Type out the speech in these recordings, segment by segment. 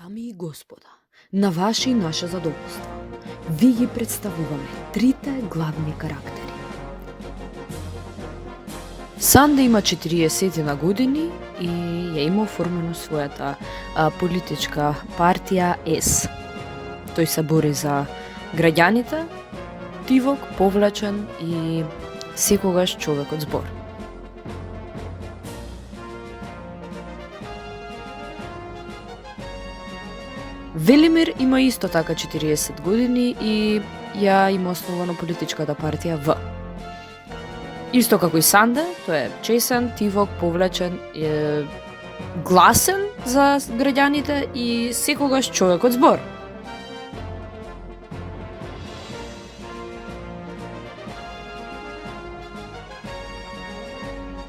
Дами и господа, на ваше и наше задоволство, ви ги представуваме трите главни карактери. Санда има 40 на години и ја има оформено својата политичка партија ЕС. Тој се бори за граѓаните, тивок, повлечен и секогаш човек од збор. Велимир има исто така 40 години и ја има основано политичката партија В. Исто како и Санде, тој е чесен, тивок, повлечен, гласен за граѓаните и секогаш човек од збор.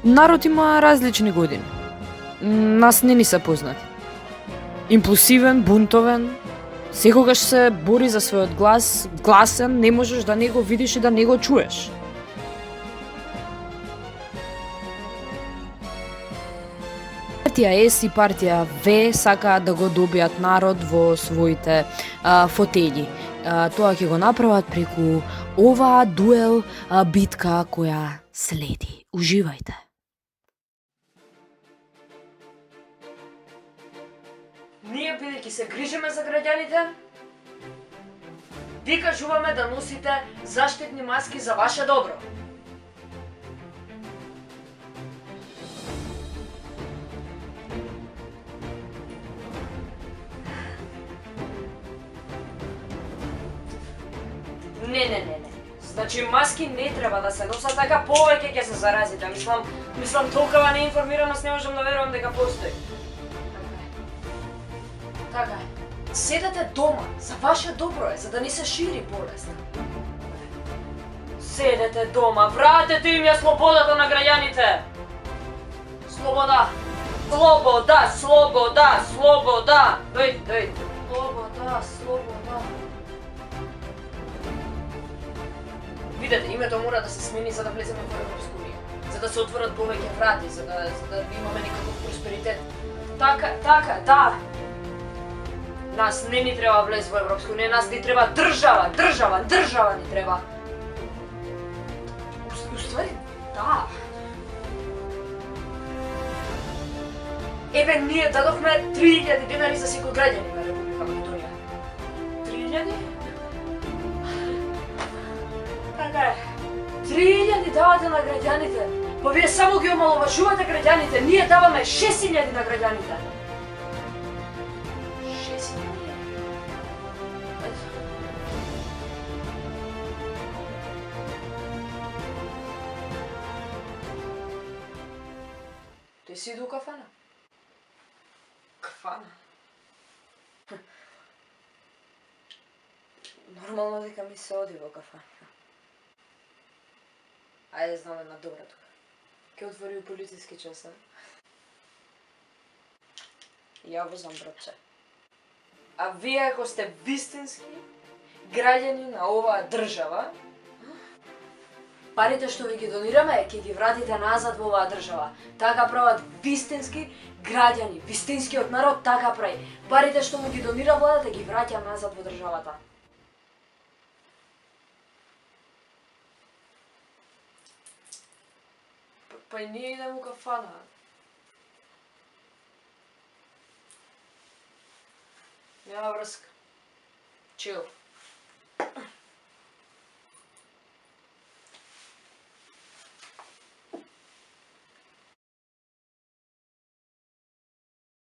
Народ има различни години. Нас не ни се познати. Импулсивен, бунтовен, секогаш се бори за својот глас, гласен, не можеш да не го видиш и да не го чуеш. Партија ЕС и партија В сакаат да го добијат народ во своите фотељи. Тоа ќе го направат преку оваа дуел битка која следи. Уживајте! Ние, бидејќи се грижиме за граѓаните, ви кажуваме да носите заштитни маски за ваше добро. Не. Значи маски не треба да се носат, така повеќе ќе се заразите. Мислам толкова неинформираност не можам да верувам дека постои. Така е. Седете дома, за ваше добро е, за да не се шири болест. Седете дома, вратете им ја слободата на граѓаните. Слобода. Дојди. Слобода. Видете, името мора да се смени за да влеземе во Европска унија, за да се отворат повеќе врати, за да имаме некаков просперитет. Така, да. Нас не ни треба влез во Европска унија, нас ни треба држава ни треба. Уствари, да. Еве, ние дадовме 3000 денари за секој граѓанин на Република Македонија. 3000? Така е. 3000 давате на граѓаните. Па вие само ги омаловажувате граѓаните. Ние даваме 6000 на граѓаните. 6000. Ти си иду у кафана? Кафана? Нормално дека ми се оди во кафана. Ајде, знам една добра тука. Ке отвори у полициски час, ја возам бродче. А вие ако сте вистински граѓани на оваа држава, парите што ви ги донираме, ќе ги вратите назад во оваа држава. Така прават вистински граѓани, вистинскиот народ така прави. Парите што му ги донира владата ги враќа назад во државата. Па и ние идем у кафана. Нема врска. Чил.